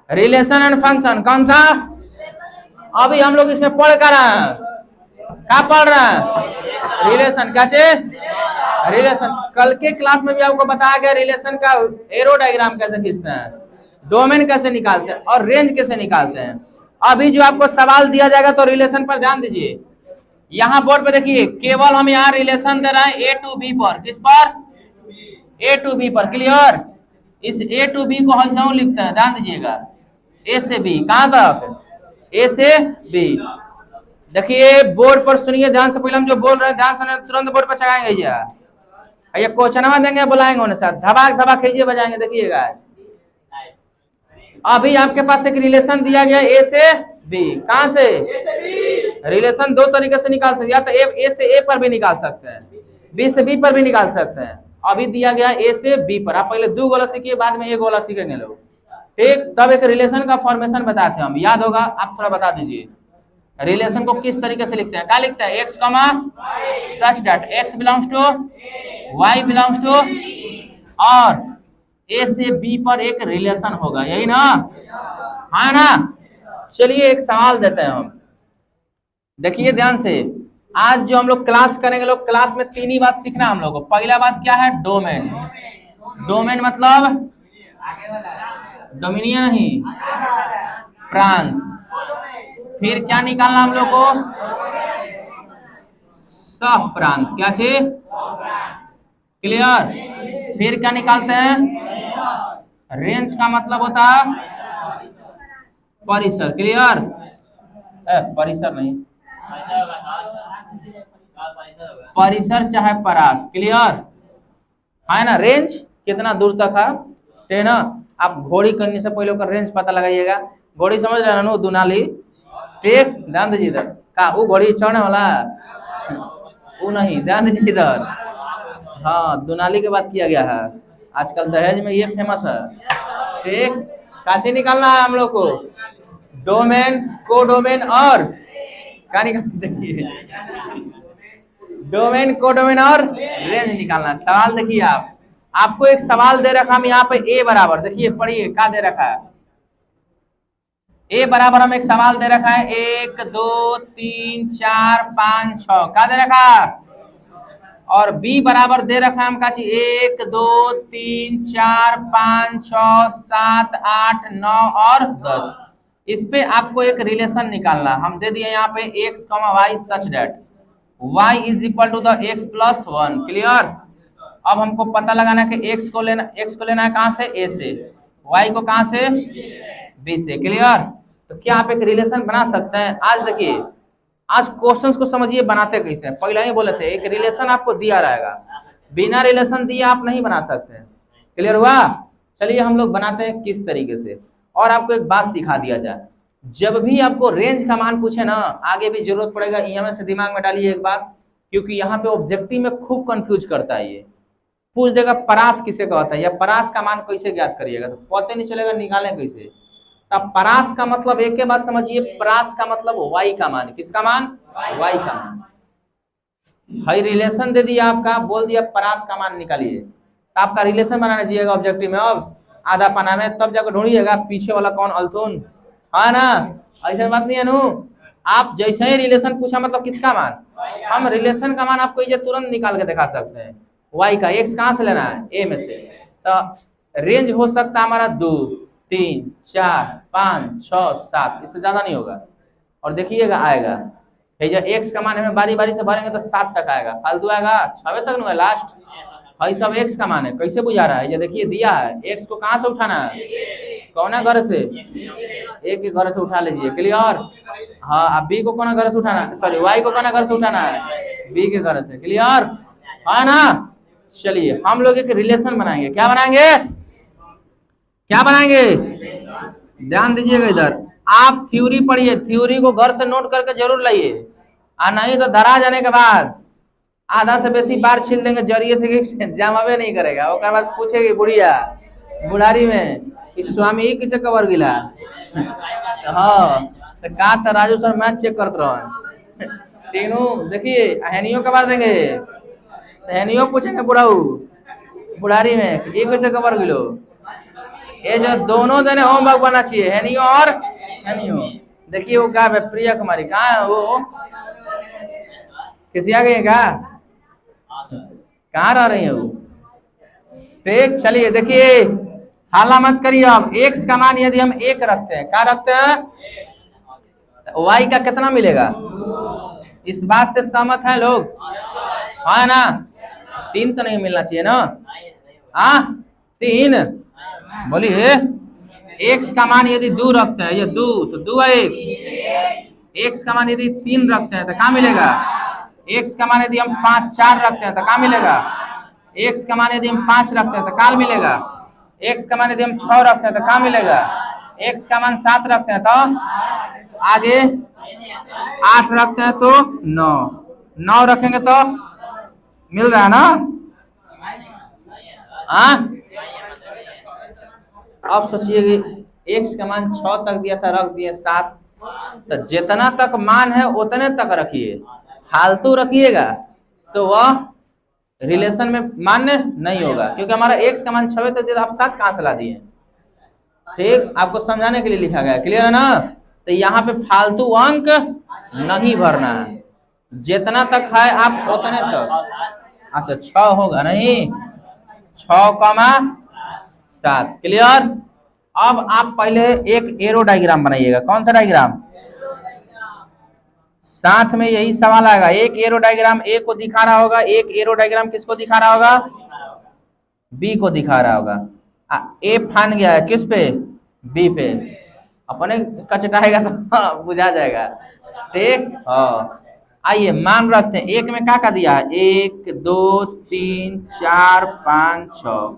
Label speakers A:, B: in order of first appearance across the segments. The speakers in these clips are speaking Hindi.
A: रिलेशन एंड फंक्शन कौन सा? अभी हम लोग इसमें पढ़ कर रहे हैं, क्या पढ़ रहे हैं? रिलेशन। क्या चीज? रिलेशन। कल के क्लास में भी आपको बताया गया रिलेशन का एरो डायग्राम कैसे खींचते हैं, डोमेन कैसे निकालते हैं और रेंज कैसे निकालते हैं। अभी जो आपको सवाल दिया जाएगा तो रिलेशन पर ध्यान दीजिए। यहाँ बोर्ड पे देखिए, केवल हम यहाँ रिलेशन दे रहे हैं ए टू बी पर। किस पर? ए टू बी पर। क्लियर? इस ए टू बी को हम लिखते हैं, ध्यान दीजिएगा, ए से बी। कहां तक? ए से बी। देखिए बोर्ड पर सुनिए ध्यान से, पहले हम जो बोल रहे हैं ध्यान से तुरंत बोर्ड पर चढ़ाएंगे। ये क्वेश्चन देंगे, बुलाएंगे उन्हें सर, धबाक धबाक कीजिए, बजाएंगे। देखिएगा अभी आपके पास एक रिलेशन दिया गया ए से बी। कहां से? रिलेशन दो तरीके से निकाल सकते हैं, या तो ए से ए पर भी निकाल सकते हैं, बी से बी पर भी निकाल सकते हैं। अभी दिया गया ए से बी पर, आप पहले दो गोला सीखिए, बाद में एक गोला सीखेंगे लोग, ठीक? तब एक रिलेशन का फॉर्मेशन बताते हैं हम, याद होगा? आप थोड़ा बता दीजिए रिलेशन को किस तरीके से लिखते हैं। क्या लिखते हैं? X comma such that x belongs to y belongs to, और ए से बी पर एक रिलेशन होगा, यही ना? है ना? चलिए एक सवाल देते हैं हम, देखिए ध्यान से। आज जो हम लोग क्लास करेंगे, लोग क्लास में तीन ही बात सीखना हम लोग को। पहला बात क्या है? डोमेन। डोमेन मतलब डोमिनियन नहीं, प्रांत। फिर क्या निकालना हम लोग को? सह प्रांत। क्या चीज? क्लियर? फिर क्या निकालते हैं? रेंज का मतलब होता है परिसर। क्लियर? परिसर नहीं, परिसर चाहे परास। क्लियर है ना? रेंज कितना दूर तक है ना? आप घोड़ी करने से पहले उसका रेंज पता लगाइएगा। घोड़ी समझ रहे हैं ना? दुनाली, ठीक? ध्यान दीजिए इधर का, वो घोड़ी चढ़ने वाला वो नहीं, ध्यान दीजिए इधर। हाँ, दुनाली की बात किया गया है, आजकल दहेज में ये फेमस है, ठीक? काची निकालना है हम लोग को? डोमेन, कोडोमेन और क्या निकालना? देखिए डोमेन, कोडोमेन और रेंज निकालना। सवाल देखिए, आपको एक सवाल दे रखा हम यहाँ पे ए बराबर, देखिए पढ़िए क्या दे रखा है। ए बराबर हम एक सवाल दे रखा है 1 2 3 4 5 6, क्या दे रखा है? और बी बराबर दे रखा है हम का चीज 1 2 3 4 5 6 7 8 9 और 10। इस पे आपको एक रिलेशन निकालना। हम दे दिए यहाँ पे x, y such that y is equal to the x plus 1। Clear? अब हमको पता लगाना है कि x को लेना है कहां से? a से। y को कहां से? b से। क्लियर? तो क्या आप एक रिलेशन बना सकते हैं? आज देखिए, आज क्वेश्चंस को समझिए बनाते कैसे। पहले ही बोले थे एक रिलेशन आपको दिया रहेगा, बिना रिलेशन दिए आप नहीं बना सकते। क्लियर हुआ? चलिए हम लोग बनाते हैं किस तरीके से। और आपको एक बात सिखा दिया जाए, जब भी आपको रेंज का मान पूछे ना, आगे भी जरूरत पड़ेगा, ईएमएस से दिमाग में डालिए एक बात, क्योंकि यहाँ पे ऑब्जेक्टिव में खूब कंफ्यूज करता है। ये पूछ देगा परास किसे कहता है, या परास का मान कैसे ज्ञात करिएगा, तो पता नहीं चलेगा निकालें कैसे। तब परास का मतलब एक के बाद समझिए, परास का मतलब वाई का मान। किसका मान? वाई का मान। हाई रिलेशन दे दिया आपका, बोल दिया परास का मान निकालिए, तो आपका रिलेशन बनाना चाहिएगा ऑब्जेक्टिव में। अब आधा पना में तब जाकर ढूंढिएगा पीछे वाला कौन, अल्थुन है ना? ऐसा बात नहीं है नू। आप जैसे ही रिलेशन पूछा मतलब किसका मान, हम रिलेशन का मान आपको ये तुरंत निकाल के दिखा सकते हैं। वाई का एक्स कहां से लेना है? ए में से। तो रेंज हो सकता है हमारा 2 3 4 5 6 7, इससे ज्यादा नहीं होगा। और देखिएगा आएगा जब एक्स का मान हमें बारी बारी से भरेंगे तो 7 तक आएगा, फालतू आएगा 6 तक नहीं, लास्ट भाई सब एक्स का मान है। कैसे बुझा रहा है? ये देखिए दिया है, एक्स को कहां से उठाना है? कौन घर से? एक के घर से उठा लीजिए। क्लियर? हाँ, अब बी को कौन घर से उठाना है? सॉरी, वाई को कौन घर से उठाना है? बी के घर से। क्लियर है ना? चलिए हम लोग एक रिलेशन बनाएंगे। क्या बनाएंगे? क्या बनाएंगे? ध्यान दीजिएगा इधर। आप थ्योरी पढ़िए, थ्योरी को घर से नोट करके जरूर लाइए, और नहीं तो धरा जाने के बाद आधा से बेसी बार छील देंगे जरिए से, जमावे नहीं करेगा। उसके बाद पूछेगी बुढ़िया बुढ़ारी में स्वामी ही किसे कवर गिला। हाँ, तो का था राजू सर मैच चेक करते रहो तीनों। देखिए हेनियो कवर देंगे, हेनियो पूछेंगे बुढ़ाऊ बुढ़ारी में ये कैसे कवर गिलो। ये जो दोनों जने होमवर्क बनना चाहिए, है नहीं और है नहीं हो। देखिए वो क्या प्रिया कुमारी कहाँ है, वो किसी आ गई है क्या, कहाँ रह रही है वो। ठीक, चलिए देखिए हाला मत करिए। अब एक्स का मान यदि हम एक रखते हैं, क्या रखते हैं, वाई का कितना मिलेगा, इस बात से सहमत है लोग, हाँ ना। 3 तो नहीं मिलना चाहिए ना, हाँ 3 बोलिए। एक्स का मान यदि 2 रखते हैं, ये 2 तो 2 है 1। एक्स का मान यदि 3 रखते हैं तो क्या मिलेगा, एक्स का मान यदि हम 5 4 रखते हैं तो क्या मिलेगा, एक्स का मान यदि हम 5 रखते हैं तो क्या मिलेगा, एक्स का मान यदि हम 6 रखते हैं तो क्या मिलेगा, एक्स का मान 7 रखते हैं तो आगे 8 रखते हैं तो 9 9 रखेंगे तो मिल रहा है ना। हाँ अब सोचिए कि एक्स का मान 6 तक दिया था, रख दिए 7, तो जितना तक मान है उतने तक रखिए, फालतू रखिएगा तो वह रिलेशन में मान्य नहीं होगा, क्योंकि हमारा एक्स का मान 6 तक, आप 7 कहां से ला दिए। ठीक, आपको समझाने के लिए लिखा गया, क्लियर है ना। तो यहाँ पे फालतू अंक नहीं भरना है, जितना तक है आप उतने तक। अच्छा 6 होगा नहीं, 6,7, क्लियर। अब आप पहले एक एरो डायग्राम बनाइएगा, कौन सा डायग्राम, साथ में यही सवाल आएगा। एक एरो डायग्राम ए को दिखा रहा होगा, एक एरो डायग्राम किसको दिखा रहा होगा, बी को दिखा रहा होगा। ए फान गया है किस पे, बी पे, अपने कचटाएगा तो बुझा जाएगा। ठीक, हाँ आइए मान रखते हैं। एक में क्या का दिया है, 1 2 3 4 5 6,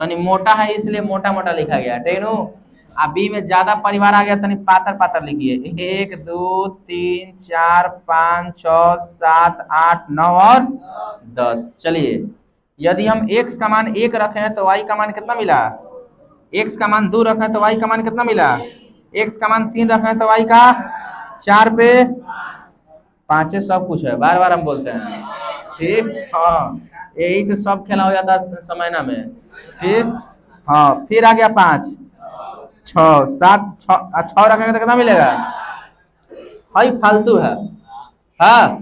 A: तनी मोटा है इसलिए मोटा मोटा लिखा गया, टेनू। अब बी में ज्यादा परिवार आ गया, तनी पातर पातर लिखिए, 1 2 3 4 5 6 7 8 9 और 10। चलिए यदि हम x का मान 1 रखे हैं तो y का मान कितना मिला, x का मान 2 रखे हैं तो y का मान कितना मिला, x का मान 3 रखे हैं तो y का 4 पे 5 सब कुछ है, बार बार हम बोलते हैं। ठीक, हाँ यही से सब खेला हो जाता है समय ना में। ठीक, हाँ फिर आ गया 5 6 7 6 रखेंगे तो कितना मिलेगा, हाई फालतू है। हाँ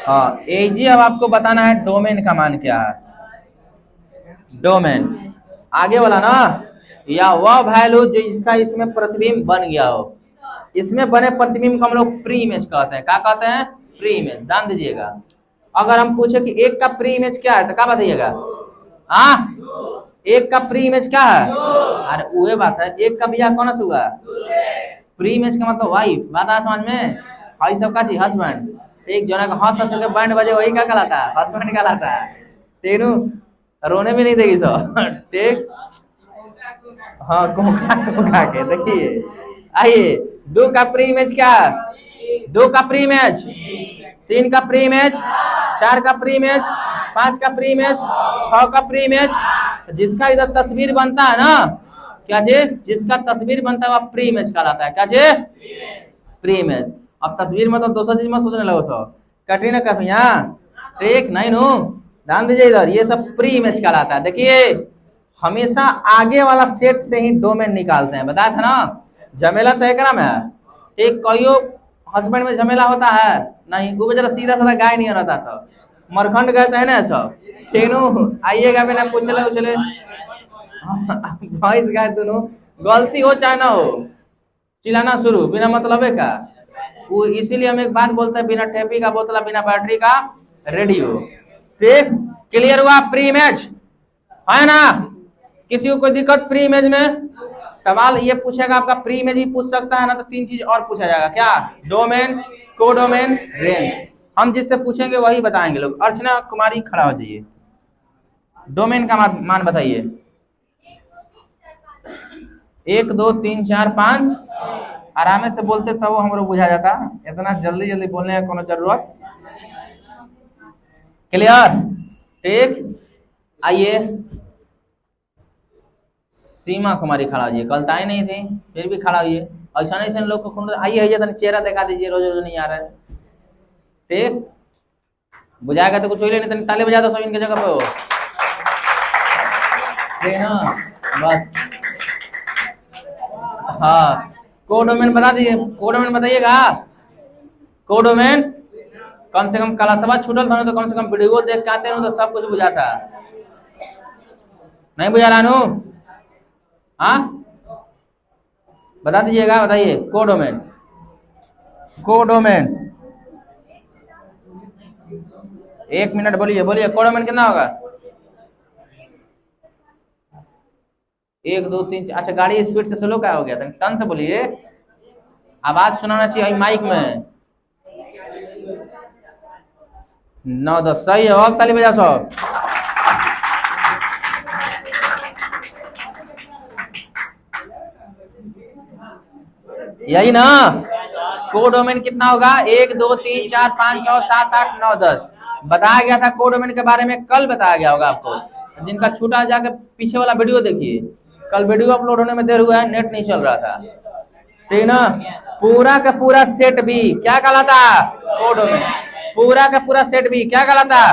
A: हाँ जी, अब आपको बताना है डोमेन का मान क्या है। डोमेन आगे वाला ना, या वह वैल्यू जो इसका इसमें प्रतिबिंब बन गया हो, इसमें बने प्रतिबिंब को हम लोग प्री इमेज कहते हैं। क्या कहते हैं, प्री इमेज। ध्यान दीजिएगा, अगर हम पूछे कि एक का प्री इमेज क्या है तो क्या बताइएगा, हाँ एक का प्री इमेज क्या है, अरे वही बात है, एक का बिया कौन सा हुआ, प्री इमेज का मतलब वाइफ। बात आ समझ में, भाई सब का चीज हस्बैंड। एक जना का हंस हंस के बैंड बजे वही क्या कहलाता है, हस्बैंड कहलाता है। तेनू रोने भी नहीं देगी सब। ठीक, हाँ घुमा के देखिए। आइए 2 का प्री इमेज क्या है, 2 का प्री इमेज, 3 का प्री इमेज, 4 का प्री इमेज, 5 का प्री इमेज, 6 का प्री इमेज। जिसका इधर तस्वीर बनता है ना, क्या चीज, जिसका तस्वीर बनता है वह प्री इमेज कहलाता है। क्या चीज, प्री इमेज। अब तस्वीर में तो 200 चीज मत सोचने लगो सब, कटरीना कैफ यहाँ। ठीक नहीं नो, ध्यान दीजिए इधर, ये सब प्री इमेज कहलाता है। देखिए हमेशा आगे वाला सेट से ही डोमेन निकालते हैं, बताया था ना। झमेला तय करा में एक कईयो हस्बैंड में झमेला होता है नहीं, वो बेचारा सीधा साधा गाय नहीं रहता सब, मरखंड गए तो है ना सब। ठीक नो, आइएगा बिना पूछले उछले भैंस गाय दोनों गलती हो चाहे ना हो, चिल्लाना शुरू बिना मतलब का। वो इसीलिए हम एक बात बोलते हैं, बिना टेपी का बोतला बिना बैटरी का रेडियो। ठीक, क्लियर हुआ, प्री इमेज है ना। किसी को कोई दिक्कत प्री इमेज में, सवाल ये पूछेगा आपका, प्री इमेज ही पूछ सकता है ना, तो 3 चीज और पूछा जाएगा, क्या, डोमेन, कोडोमेन, रेंज। हम जिससे पूछेंगे वही बताएंगे लोग। अर्चना कुमारी खड़ा हो जाइए, डोमेन का मान बताइए। 1 2 3 4 5, आराम से बोलते तब वो हमको बुझा जाता, इतना जल्दी जल्दी बोलने का कोनो जरूरत। क्लियर। ठीक, आइए सीमा कुमारी खड़ा होइए, कल तो आई नहीं थी फिर भी खड़ा होइए। ऐसा नहीं लोग को खून, आइए आइए तनी चेहरा दिखा दीजिए, रोज रोज नहीं आ रहा है। ठीक, बुझाएगा तो कुछ हो नहीं, तनी ताली बजा दो सब इनके जगह पे हो। ठीक ना, बस हाँ, कोडोमेन बता दीजिए, कोडोमेन बताइएगा। कोडोमेन कम से कम कलासवा छूटल था तो कम से कम वीडियो देख के आते तो सब कुछ बुझाता। नहीं बुझा रानू? हाँ बता दीजिएगा, बताइए कोडोमेन। कोडोमेन 1 मिनट बोलिए, बोलिए कोडोमेन कितना होगा? 1 2 3। अच्छा गाड़ी स्पीड से स्लो क्या हो गया था? टन से बोलिए, आवाज सुनाना चाहिए माइक में। 9 10 सही है। अब ताली बजा सब। यही ना? कोडोमेन कितना होगा? 1 2 3 4 5 6 7 8 9 10 बताया गया था कोडोमेन के बारे में, कल बताया गया होगा आपको। जिनका छूटा जाके पीछे वाला वीडियो देखिए, कल वीडियो अपलोड होने में देर हुआ है, नेट नहीं चल रहा था। ठीक ना? पूरा का पूरा सेट भी क्या कहलाता? कोडोमेन। पूरा का पूरा सेट भी क्या कहलाता?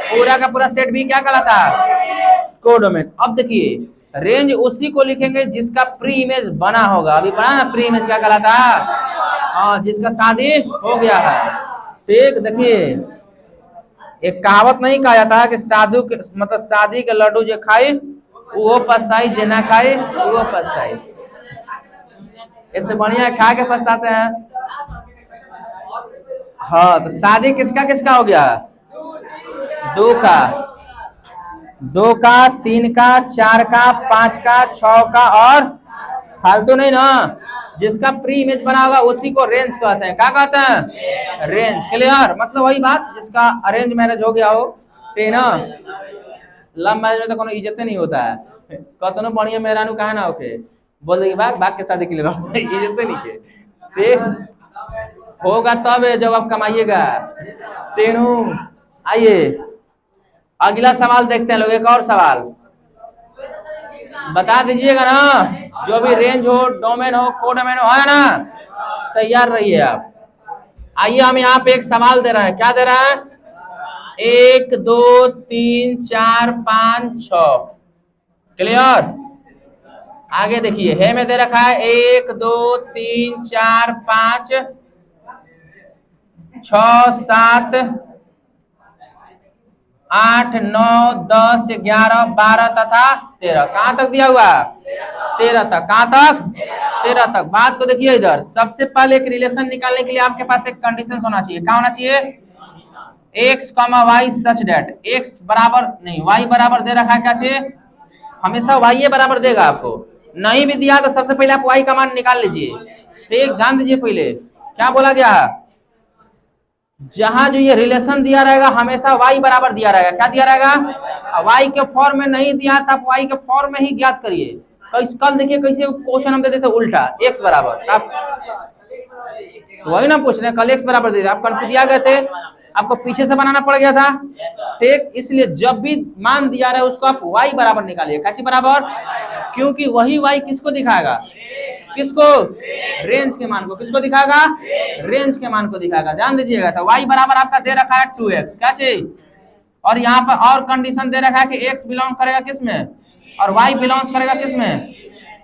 A: पूरा का पूरा सेट भी क्या कहलाता? कोडोमेन। अब देखिए रेंज उसी को लिखेंगे जिसका प्री इमेज बना होगा। अभी बना ना प्री इमेज, क्या कहलाता? हाँ, जिसका शादी हो गया है। ठीक, देखिए एक कहावत नहीं कहा जाता है कि साधु के मतलब शादी के लड्डू जो खाई वो पछताई, जे ना खाई वो पछताई। इससे बढ़िया खा के पछताते हैं। हाँ, तो शादी किसका किसका हो गया? 2 का, 2 का, 3 का, 4 का, 5 का, 6 का, और फालतू नहीं ना। जिसका प्री इमेज बना होगा उसी को रेंज कहते हैं। क्या कहते हैं? रेंज। क्लियर? मतलब वही बात, जिसका अरेंज मैरिज हो गया हो। ठीक ना? लव मैरिज में तो कोनो इज्जत नहीं होता है। कतनो बढ़िया मेहरानू कहा ना ओके बोल देगी भाग भाग के शादी के लिए रहो, इज्जत नहीं है। ठीक होगा तब जब आप कमाइएगा। तेनू आइए अगला सवाल देखते हैं लोग। एक और सवाल बता दीजिएगा ना, जो भी रेंज हो, डोमेन हो, कोडोमेन हो, है ना? तैयार रहिए आप। आइए हम यहाँ पे एक सवाल दे रहे हैं। क्या दे रहे हैं? 1 2 3 4 5 6। क्लियर? आगे देखिए, है में दे रखा है 1 2 3 4 5 6 7 8 9 10 11 12 तथा 13। कहां तक दिया हुआ? 13 तक। कहां तक? 13 तक। बात को देखिए इधर, सबसे पहले एक रिलेशन निकालने के लिए आपके पास एक कंडीशन होना चाहिए। क्या होना चाहिए? x, y such date x बराबर नहीं y बराबर दे रखा है। क्या चाहिए? हमेशा y बराबर देगा आपको। नहीं भी दिया तो सबसे पहले आप y का मान निकाल लीजिए। ठीक, ध्यान दीजिए। पहले क्या बोला गया? जहां जो ये रिलेशन दिया रहेगा हमेशा y बराबर दिया रहेगा। क्या दिया रहेगा? y के फॉर्म में नहीं दिया था, आप y के फॉर्म में ही ज्ञात करिए। कल देखिए कैसे क्वेश्चन हम देते थे उल्टा, x बराबर। आप वही ना पूछ रहे हैं, कल x बराबर दे, आप कंफ्यूज दिया गए थे, आपको पीछे से बनाना पड़ गया था। ठीक, इसलिए जब भी मान दिया रहा है उसको आप y बराबर निकालिए। कैसे बराबर? क्योंकि वही y किसको दिखाएगा? किसको? रेंज के मान को। किसको दिखाएगा? रेंज के मान को दिखाएगा। ध्यान दीजिएगा। तो y बराबर आपका दे रखा है 2x। क्या चाहिए? और यहाँ पर और कंडीशन दे रखा है कि x बिलोंग करेगा किस में और y बिलोंग करेगा किस में?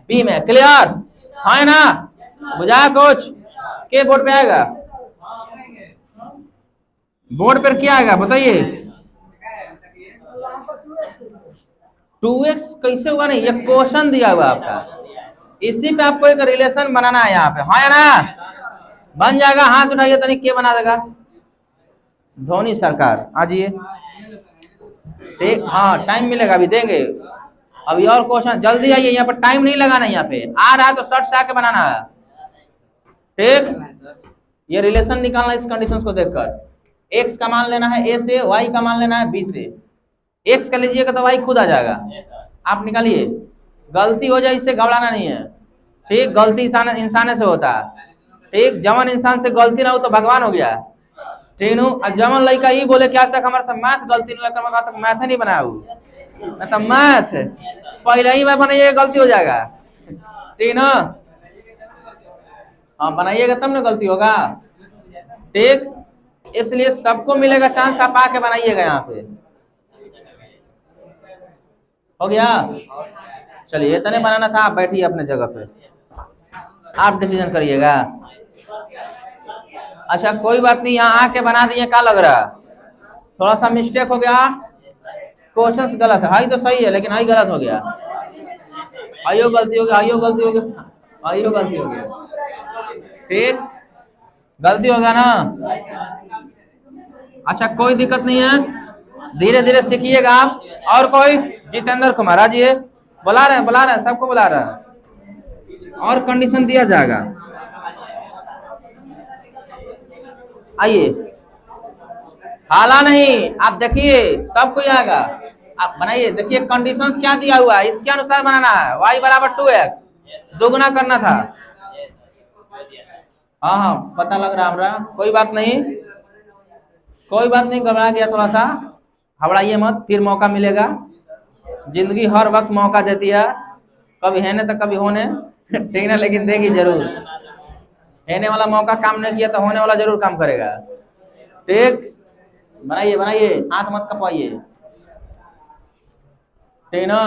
A: b में। क्लियर? है ना? बुझा कुछ? के बोर्ड पे आएगा? बोर्ड पर क्या आएगा बताइए? 2x कैसे हुआ? नहीं, ये क्वेश्चन दिया हुआ आपका, इसी पे आपको एक रिलेशन बनाना है यहाँ पे। हाँ ना? बन जाएगा। हाथ उठाइए तनी, के बना देगा? धोनी सरकार आ जाइए। ठीक, हाँ टाइम मिलेगा, अभी देंगे। अभी और क्वेश्चन, जल्दी आइए। यहाँ पर टाइम नहीं लगाना, यहाँ पे आ रहा है तो शर्ट से आके बनाना है। ठीक, ये रिलेशन निकालना इस कंडीशंस को देखकर। x का मान लेना है a से, y का मान लेना है b से। x का लीजिएगा तो y खुद आ जाएगा। आप निकालिए। गलती हो जाए इससे घबराना नहीं है। ठीक, गलती इंसान से होता है। ठीक, जवान इंसान से गलती ना हो तो भगवान हो गया। ठीक नु? जवान लड़का ही बोले कि आज तक हमारे से मैथ गलती नहीं हुआ, मतलब तक मैथ नहीं बनाया मतलब मैथ पहले ही मैं बनाइए गलती हो जाएगा। ठीक ना? हाँ बनाइएगा तब ना गलती होगा। ठीक, इसलिए सबको मिलेगा चांस, आप आके बनाइएगा। यहाँ पे हो गया? चलिए इतने बनाना था, आप बैठिए अपने जगह पे। आप डिसीजन करिएगा। अच्छा कोई बात नहीं, यहाँ आके बना दिए, क्या लग रहा, थोड़ा सा मिस्टेक हो गया, क्वेश्चंस गलत है, हाई तो सही है लेकिन हाई गलत हो गया, आइयो गलती हो गया, आइयो गलती हो गया, आइयो गलती हो गया, ठीक, गलती हो गया ना। अच्छा कोई दिक्कत नहीं है, धीरे धीरे सीखिएगा आप। और कोई, जितेंद्र कुमार जी बुला रहे हैं, सबको बुला रहे हैं, और कंडीशन दिया जाएगा। आइए, हाला नहीं, आप देखिए सब कुछ आएगा, आप बनाइए, देखिए कंडीशंस क्या दिया हुआ है, इसके अनुसार बनाना है। y बराबर 2x, दोगुना करना था। हाँ हाँ पता लग रहा हमरा, कोई बात नहीं, कोई बात नहीं, घबरा गया थोड़ा सा, घबराइए मत, फिर मौका मिलेगा, जिंदगी हर वक्त मौका देती है, कभी है तो कभी होने, ठीक ना, लेकिन देगी जरूर, रहने वाला मौका काम नहीं किया तो होने वाला जरूर काम करेगा, ठीक। बनाइए बनाइए, हाथ मत कपवाइए, ठीक ना।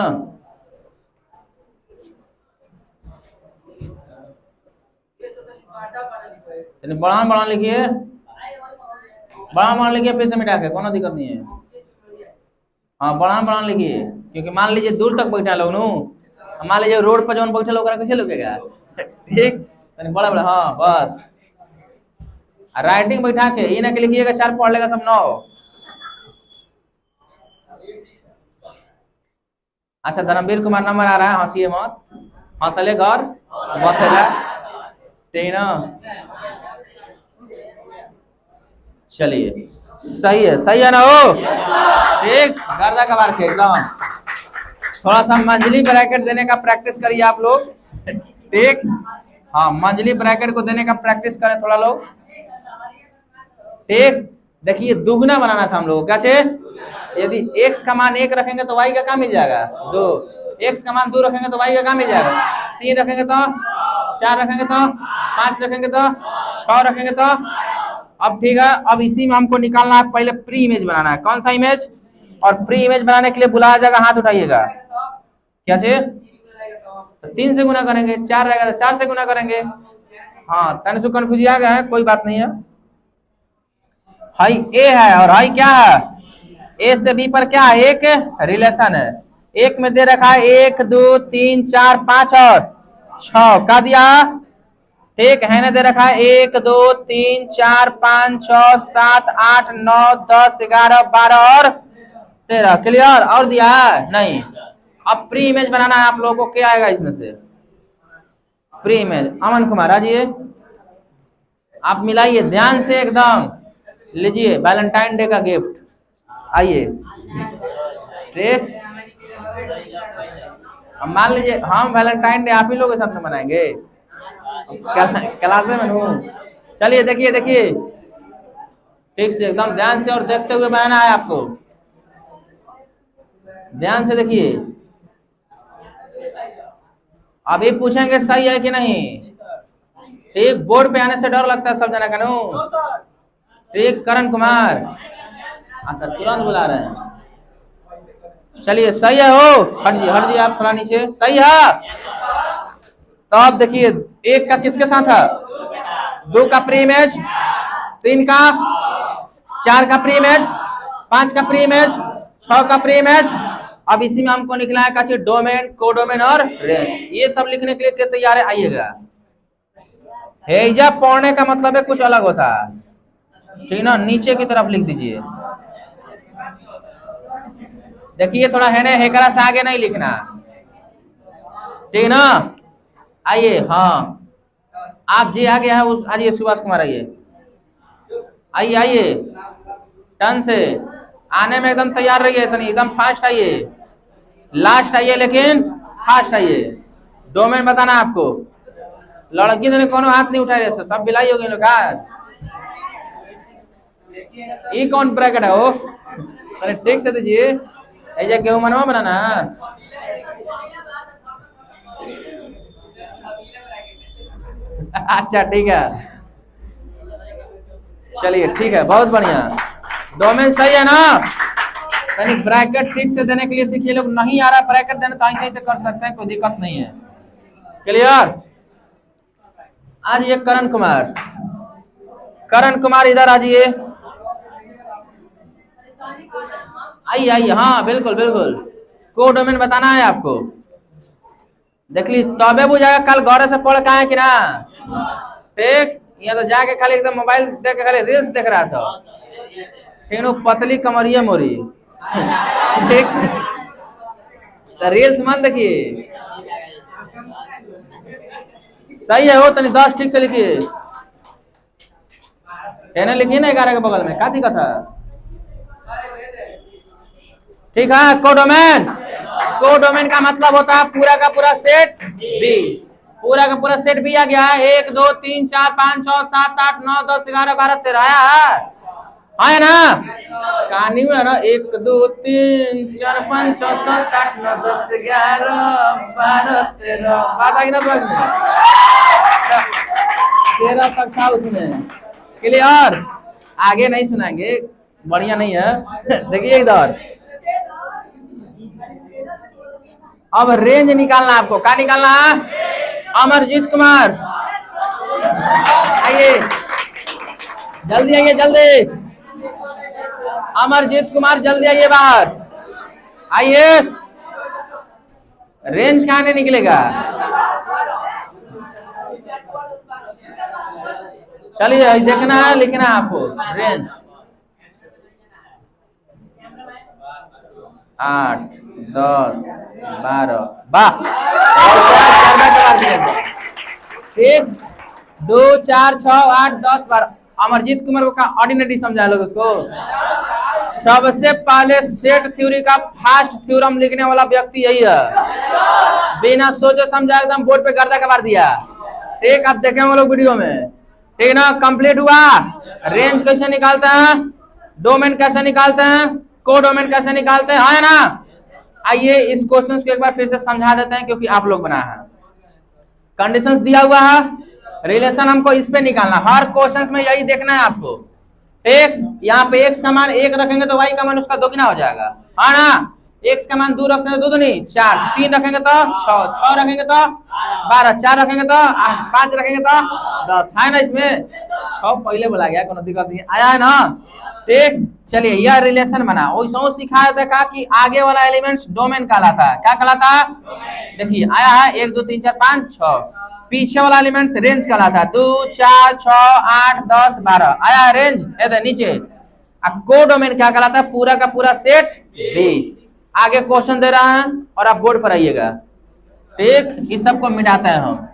A: बड़ा बड़ा लिखिए, बड़ा बड़ा लिखिए, फिर से मिटा के, कोनो दिक्कत नहीं है। हाँ बड़ा बड़ा लिखिए, क्योंकि मान लीजिए दूर तक बैठा लोग नू, मान लीजिए रोड पर जौन बैठे लोग कैसे लगेगा, ठीक, बड़ा बड़ा, हाँ बस। राइटिंग बैठा के, ये ना कि लिखिएगा 4 पढ़ लेगा सब 9। अच्छा धर्मवीर कुमार नंबर आ रहा है, हंसिए मत, हंसले घर बसेला, ठीक ना। चलिए सही है ना, हो ठीक, गर्दा कबार के एकदम, थोड़ा सा मंजली ब्रैकेट देने का प्रैक्टिस करिए आप लोग, ठीक, हाँ मंजली ब्रैकेट को देने का प्रैक्टिस करें थोड़ा लोग, ठीक। देखिए दुगना बनाना था हम लोगों को, क्या चाहिए, यदि x का मान 1 रखेंगे तो y का क्या मिल जाएगा 2, x का मान 2 रखेंगे तो y का क्या मिल जाएगा 3 रखेंगे तो 4 रखेंगे तो 5 रखेंगे तो 6 रखेंगे तो। अब ठीक है, अब इसी में हमको निकालना है, पहले प्री इमेज बनाना है, कौन सा इमेज, और प्री इमेज बनाने के लिए बुलाया जाएगा, हाथ उठाइएगा, क्या चाहिए, तो 3 से गुना करेंगे, 4 रहेगा तो 4 से गुना करेंगे, हाँ तन से कंफ्यूज आ गया है, कोई बात नहीं है। हाई ए है और हाई क्या है, ए से बी पर क्या है, एक रिलेशन है, एक में दे रखा है 1 2 3 4 5 और 6 का दिया, ठीक है ना, दे रखा है 1 2 3 4 5 6 7 8 9 10 11 12 और 13, क्लियर, और दिया है नहीं। अब प्री इमेज बनाना है आप लोगों को, क्या आएगा इसमें से, प्री इमेज, अमन कुमार आजिए, आप मिलाइए ध्यान से एकदम, लीजिए वैलेंटाइन डे का गिफ्ट, आइए, ठीक, मान लीजिए हम वैलेंटाइन डे आप ही लोगों के साथ में मनाएंगे, क्लास में हूँ, चलिए देखिए देखिए, ठीक से एकदम ध्यान से और देखते हुए बनाना है आपको, ध्यान से देखिए, अभी पूछेंगे सही है कि नहीं, ठीक, बोर्ड पे आने से डर लगता है सब जना का नो, ठीक, करण कुमार, अच्छा तुरंत बुला रहे हैं, चलिए सही है, हो हट जी आप थोड़ा नीचे, सही है। तो अब देखिए 1 का किसके साथ है, 2 का प्री इमेज, 3 का, 4 का प्री इमेज, 5 का प्री इमेज, 6 का प्री इमेज। अब इसी में हमको निकला है का डोमेन, कोडोमेन और रेंज, ये सब लिखने के लिए तैयार है, आइएगा। हेजा पढ़ने का मतलब है कुछ अलग होता है, ठीक ना, नीचे की तरफ लिख दीजिए, देखिए थोड़ा है ना, हेकरा से आगे नहीं लिखना, ठीक ना। आइए, हाँ आप जी आगे हैं, उस आइए सुभाष कुमार, आइए आइए आइए, टन से आने में एकदम तैयार रहिए, इतनी एकदम फास्ट आइए, लास्ट आइए लेकिन फास्ट आइए, डोमेन बताना आपको, लड़की तो कोनो हाथ नहीं उठा रहे, सब बिलाई होगी लोग, ये कौन ब्रैकेट है वो, अरे ठीक से दीजिए, ऐसा गेहूं मनवा बनाना, अच्छा ठीक है, चलिए ठीक है, बहुत बढ़िया, डोमेन सही है ना, यानी ब्रैकेट ठीक से देने के लिए सीखिए लोग, नहीं आ रहा ब्रैकेट देने तो ऐसे ऐसे कर सकते हैं, कोई दिक्कत नहीं है, क्लियर। आज ये करण कुमार, करण कुमार इधर आजिए, आइए आइए, हाँ बिल्कुल बिल्कुल, कोडोमेन बताना है आपको। देख ली तबे बुझाएगा, कल गौरे से पढ़ का है कि ना। ठीक, यहाँ तो जाके खाली एकदम मोबाइल देख के खाली रील्स देख रहा सब, फिर वो पतली कमरिया मोरी। ठीक, तो रील्स मन देखिए, सही है, हो तनी 10 ठीक से लिखिए, कहने लिखिए ना 11 के बगल में, क्या दिक्कत है। ठीक है, कोडोमेन, कोडोमेन का मतलब होता है पूरा का पूरा सेट बी, पूरा का पूरा सेट बी आ गया है। 1 2 3 4 5 6 7 8 9 10 11 12 13 आया ना, कहानी है ना, 1 2 3 4 5 6 7 8 9 10 11 12 13, बात आई ना समझ में, 13 तक था उसमें, क्लियर। आगे नहीं सुनाएंगे, बढ़िया नहीं है। देखिए इधर, अब रेंज निकालना आपको, क्या निकालना है। अमरजीत कुमार आइए, जल्दी आइए जल्दी, अमरजीत कुमार जल्दी आइए बाहर, आइए। रेंज कहाँ नहीं निकलेगा, चलिए देखना है, लिखना है आपको रेंज। 8 10 12, वाह, 1 2 4 6 8 10 12। अमरजीत कुमार का ऑर्डिनरी समझा लोग उसको। सबसे पहले सेट थ्योरी का फास्ट थ्योरम लिखने वाला व्यक्ति यही है, बिना सोचे समझा एकदम बोर्ड पे गर्दा कबार दिया। ठीक, आप देखें वो लोग वीडियो में, ठीक ना। कंप्लीट हुआ, रेंज कैसे निकालते हैं, डोमेन कैसे निकालते हैं, कोडोमेन कैसे निकालते हैं, है ना। आइए इस क्वेश्चन को एक बार फिर से समझा देते हैं, क्योंकि आप लोग बनाया है। कंडीशंस दिया हुआ है, रिलेशन हमको इस पे निकालना, हर क्वेश्चंस में यही देखना है आपको। ठीक, यहाँ पे x का मान 1 रखेंगे तो y का मान उसका दोगुना हो जाएगा, है ना। x का मान 2 रखते हैं तो 2 दूनी 4, 3 रखेंगे तो 6, 6 रखेंगे तो 12, 4 रखेंगे तो 8, 5 रखेंगे तो 10, है ना। इसमें 6 पहले बोला गया, कोई दिक्कत नहीं आया है ना। ठीक, चलिए यह रिलेशन बना, वैसा सिखाया था कि आगे वाला एलिमेंट्स डोमेन कहलाता है, क्या कहलाता है। देखिए आया है 1 2 3 4 5 6, पीछे वाला एलिमेंट्स रेंज कहलाता है, 2 4 6 8 10 12 आया है रेंज, इधर नीचे। अब कोडोमेन क्या कहलाता है, पूरा का पूरा सेट बी। आगे क्वेश्चन दे रहा है और आप बोर्ड पर आइएगा। ठीक, इस सब को मिटाते हैं हम,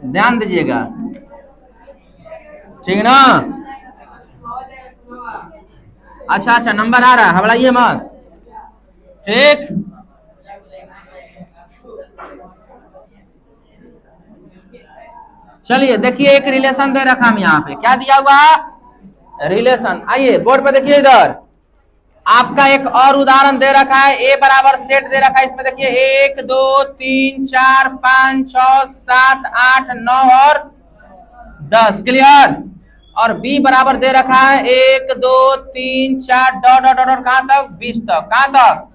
A: ध्यान दीजिएगा, ठीक ना। अच्छा अच्छा, नंबर आ रहा है, घबराइए मत। ठीक, चलिए देखिए एक रिलेशन दे रखा हम यहाँ पे, क्या दिया हुआ रिलेशन। आइए बोर्ड पे देखिए, इधर आपका एक और उदाहरण दे रखा है, ए बराबर सेट दे रखा है। इसमें देखिए 1 2 3 4 5 6 7 8 9 और 10, क्लियर। और बी बराबर दे रखा है 1 2 3 4 डॉट डॉट डॉट कहां तक, 20 तक, कहां तक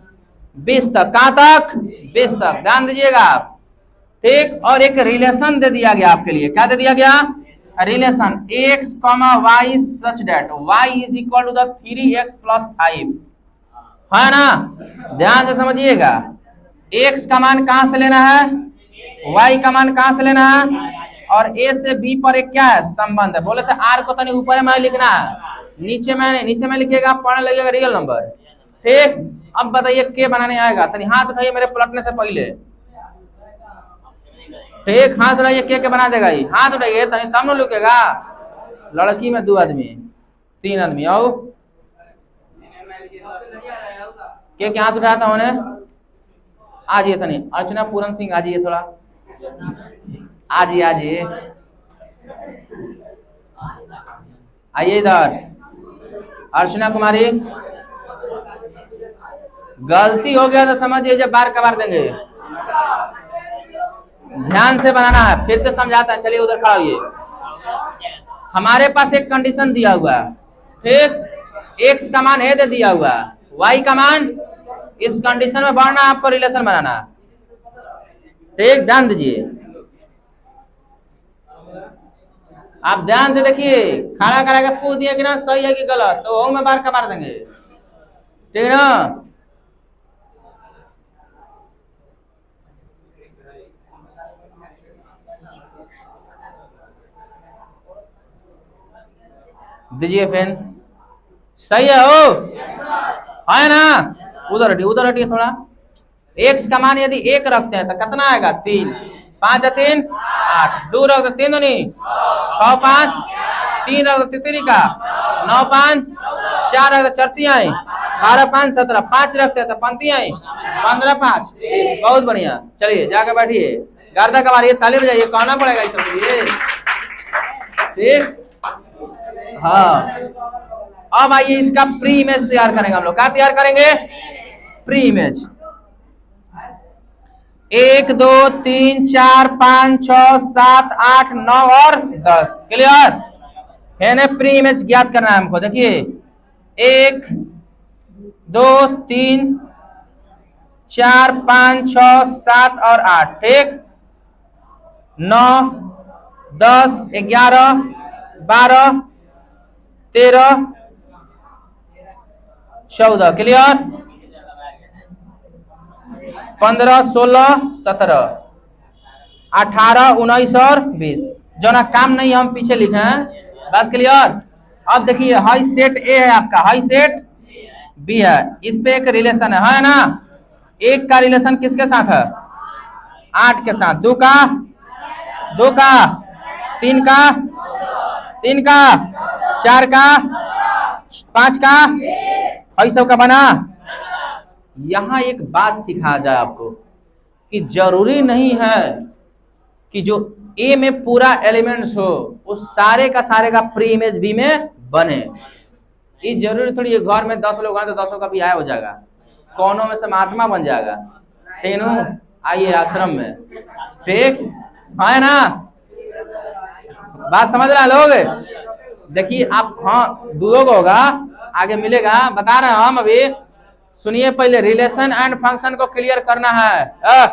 A: 20 तक, कहां तक 20 तक, ध्यान दीजिएगा आप। ठीक, और एक रिलेशन दे दिया गया आपके लिए, क्या दे दिया गया, relation x, y such that y is equal to the 3x + 5, है ना। ध्यान से समझिएगा, x का मान कहां से लेना है, y का मान कहां से लेना है, और a से b पर एक क्या है, संबंध है। बोले थे r को तनी ऊपर में लिखना है, नीचे में लिखिएगा, पढ़ने लगेगा रियल नंबर। ठीक, अब बताइए के बनाने आएगा, तनी हाथ उठाइए मेरे पलटने से पहले। ठीक, हाथ उठाइए, के बना देगा, ही हाथ उठाइए तनी, तब न लुकेगा। लड़की में 2 आदमी 3 आदमी, आओ के हाथ उठाया था उन्हें, आ जाइए तनी। अर्चना पूरन सिंह आ जाइए, थोड़ा आ जाइए आइए इधर। अर्चना कुमारी, गलती हो गया तो समझिए जब बार कबार देंगे, ध्यान से बनाना है, फिर से समझाता है। चलिए उधर खड़ा होइए, हमारे पास एक कंडीशन दिया हुआ है। ठीक, x का मान है दे दिया हुआ, y का मान, इस कंडीशन में बढ़ना आपको रिलेशन बनाना। ठीक, ध्यान दीजिए, आप ध्यान से देखिए, खड़ा करा के पूछ दिया कि ना सही है कि गलत, तो वो में बार का मार देंगे, ठीक है ना। दीजिए फैन, सही है हो, है ना। उधर हटिए थोड़ा। एक्स का मान यदि एक रखते हैं तो कितना आएगा, 3, 5 या 3 8, 2 रख दो 3 दूनी 6, 5 3 रख दो तितरी का 9, 5 4 रख दो चरतियाँ 12, 5 17, 5 रखते हैं तो पंक्तियाँ 15, 5 20। बहुत बढ़िया, चलिए जाके बैठिए, गर्दा का मारिए, ताली बजाइए, कहना पड़ेगा इस सब ये, ठीक। हाँ, अब आइए इसका प्री इमेज तैयार करेंगे हम लोग। क्या तैयार करेंगे, प्री इमेज। 1 2 3 4 5 6 7 8 9 और 10, क्लियर है ना। प्री इमेज ज्ञात करना है हमको। देखिए 1 2 3 4 5 6 7 और 8, ठीक। 9 10 11 12 13 14, क्लियर। 15 16 17 18 19 और 20। जो ना काम नहीं हम पीछे लिखे हैं, बात क्लियर। अब देखिए हाई सेट ए है आपका, हाई सेट बी है, इस पे एक रिलेशन है ना। एक का रिलेशन किसके साथ है, 8 के साथ, 2 का 3 का 3 का 4 का 5 का, और सब का बना। यहां एक बात सिखा जाए आपको कि जरूरी नहीं है कि जो ए में पूरा एलिमेंट्स हो उस सारे का प्री इमेज बी में बने। ये जरूरी थोड़ी है घर में 10 लोग हैं तो 10 का भी आया हो जाएगा, कौनों में से महात्मा बन जाएगा, ठीक ना। आइए आश्रम में, ठीक है ना, बात समझ रहे हैं लोग। देखिए आप, हाँ दूरों होगा, आगे मिलेगा, बता रहे हैं हम अभी। सुनिए पहले, रिलेशन एंड फंक्शन को क्लियर करना है।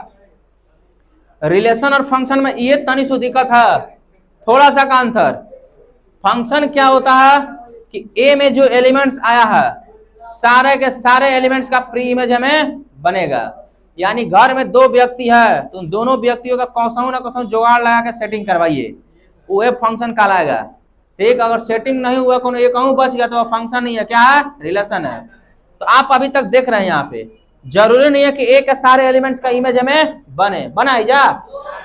A: रिलेशन और फंक्शन में ये तनी सु दिक्कत है, थोड़ा सा का अंतर। फंक्शन क्या होता है कि ए में जो एलिमेंट्स आया है सारे के सारे एलिमेंट्स का प्री इमेज हमें बनेगा। यानी घर में 2 व्यक्ति है तो दोनों व्यक्तियों का कौसों ना कौसों जुगाड़ लगा के सेटिंग करवाइए, वो फंक्शन कहलाएगा, ठीक। अगर सेटिंग नहीं हुआ, कोनो एक बच गया तो वो फंक्शन नहीं है, क्या है, रिलेशन है। तो आप अभी तक देख रहे हैं यहाँ पे, जरूरी नहीं है कि एक के सारे एलिमेंट्स का इमेज हमें बने, बना जा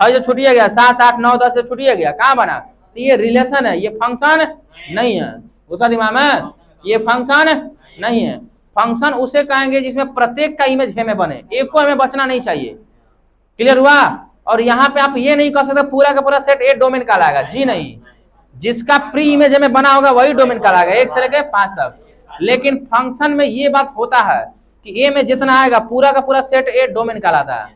A: और जो छुटिया गया 7 8 9 10 से छुटिया गया, कहाँ बना, तो ये रिलेशन है, ये फंक्शन नहीं है। उसका दिमाग में, ये फंक्शन नहीं है। फंक्शन उसे कहेंगे जिसमें प्रत्येक का इमेज हमें बने, एक को हमें बचना नहीं चाहिए, क्लियर हुआ। और यहाँ पे आप ये नहीं कह सकते पूरा का पूरा सेट ए डोमेन का लाएगा, जी नहीं, जिसका प्री इमेज हमें बना होगा वही डोमेन का लाएगा, 1 से लेकर 5 तक। लेकिन फंक्शन में ये बात होता है कि ए में जितना आएगा पूरा का पूरा सेट ए डोमेन कहलाता है,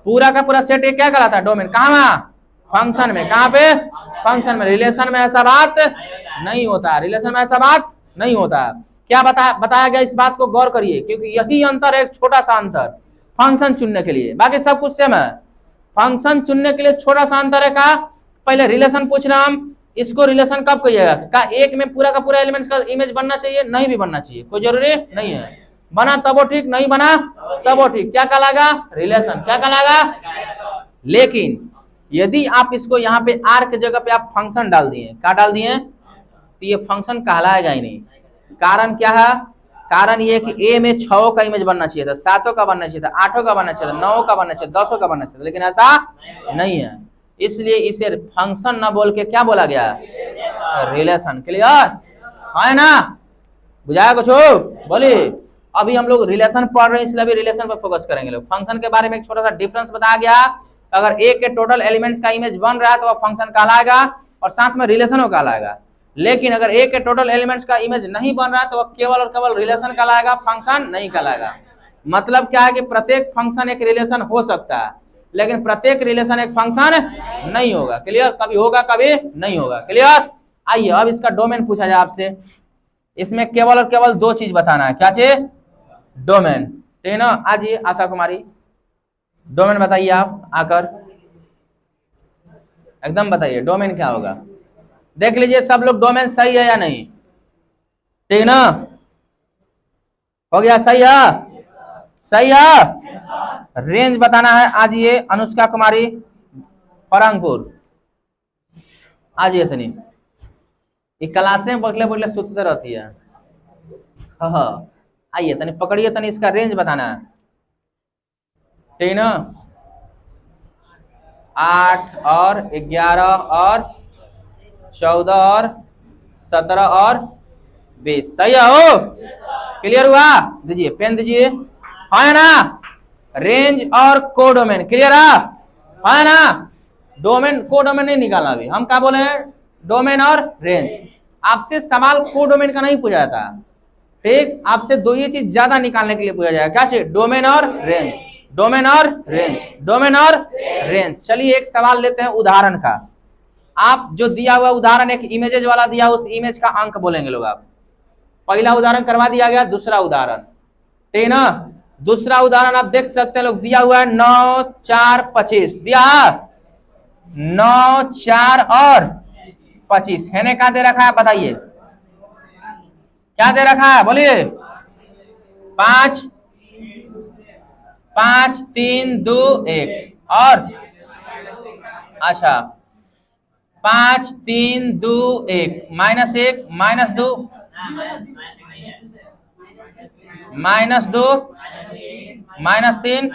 A: पूरा का पूरा सेट ए क्या कहलाता है, डोमेन। कहाँ, फंक्शन में, कहाँ पे, फंक्शन में। रिलेशन में ऐसा बात नहीं होता, रिलेशन में ऐसा बात नहीं होता। क्या बताया गया, इस बात को गौर करिए, क्योंकि यही अंतर है, एक छोटा सा अंतर फंक्शन चुनने के लिए, बाकी सब कुछ सेम है। फंक्शन चुनने के लिए छोटा सा अंतर है, का पहले रिलेशन पूछ रहे हम, इसको रिलेशन कब कहिएगा, का एक में पूरा का पूरा एलिमेंट्स का इमेज बनना चाहिए, नहीं भी बनना चाहिए, कोई जरूरी नहीं है। बना तब वो ठीक, नहीं बना तब वो ठीक, क्या कहलाएगा, रिलेशन, क्या कहलाएगा। लेकिन यदि आप इसको यहाँ पे आर के जगह पे आप फंक्शन डाल दिए, क्या डाल दिए, तो ये फंक्शन कहलाएगा ही नहीं। कारण क्या है, कारण ये कि ए में 6 का इमेज बनना चाहिए था, 7 का बनना चाहिए था, 8 का बनना चाहिए था, 9 का बनना चाहिए, 10 का बनना चाहिए, लेकिन ऐसा नहीं है। इसलिए इसे फंक्शन ना बोल के क्या बोला गया, रिलेशन, क्लियर है ना, बुझाया कुछ, बोलिए। अभी हम लोग रिलेशन पढ़ रहे हैं, इसलिए अभी रिलेशन पर फोकस करेंगे लोग। फंक्शन के बारे में एक छोटा सा डिफरेंस बताया गया, अगर ए के टोटल एलिमेंट्स का इमेज बन रहा है तो वह फंक्शन कहलाएगा और साथ में रिलेशन कहलाएगा। लेकिन अगर ए के टोटल एलिमेंट्स का इमेज नहीं बन रहा है तो वह केवल और केवल रिलेशन कहलाएगा, फंक्शन नहीं कहलाएगा। मतलब क्या है कि प्रत्येक फंक्शन एक रिलेशन हो सकता है, लेकिन प्रत्येक रिलेशन एक फंक्शन नहीं होगा, क्लियर। कभी होगा कभी नहीं होगा, क्लियर। आइए अब इसका डोमेन पूछा जाए आपसे, इसमें केवल और केवल 2 चीज बताना है, क्या चीज, डोमेन, ठीक है ना। आज ये आशा कुमारी डोमेन बताइए, आप आकर एकदम बताइए डोमेन क्या होगा। देख लीजिए सब लोग डोमेन सही है या नहीं, ठीक ना, हो गया, सही है, सही है। रेंज बताना है आज ये अनुष्का कुमारी फरंगपुर, आज ये इतनी क्लासे में बैठले बैठले सुतते रहती है। हाँ आइए तनी पकड़िए, तनी इसका रेंज बताना है, ठीक ना, 8 और 11 और 14 और 17 और 20, सही है हो, क्लियर हुआ, दीजिए पेन दीजिए, है ना, रेंज और कोडोमेन क्लियर है ना, डोमेन कोडोमेन नहीं निकालना अभी, हम क्या बोले हैं, डोमेन और रेंज। आपसे सवाल कोडोमेन का नहीं पूछा जाता, ठीक, आपसे दो ही चीज ज्यादा निकालने के लिए पूछा जाएगा, क्या चाहिए, डोमेन और रेंज, डोमेन और रेंज, डोमेन और रेंज। चलिए एक सवाल लेते हैं उदाहरण का, आप जो दिया हुआ उदाहरण एक इमेजेज वाला दिया, उस इमेज का अंक बोलेंगे लोग आप, पहला उदाहरण करवा दिया गया, दूसरा उदाहरण, ठीक ना, दूसरा उदाहरण आप देख सकते हैं लोग दिया हुआ है 9 4 25 दिया, 9 4 और 25 है ने क्या दे रखा है बताइए, क्या दे रखा है बोलिए, 5 5 3 2 1 और अच्छा 5 3 2 1 -1 -2 -2 -3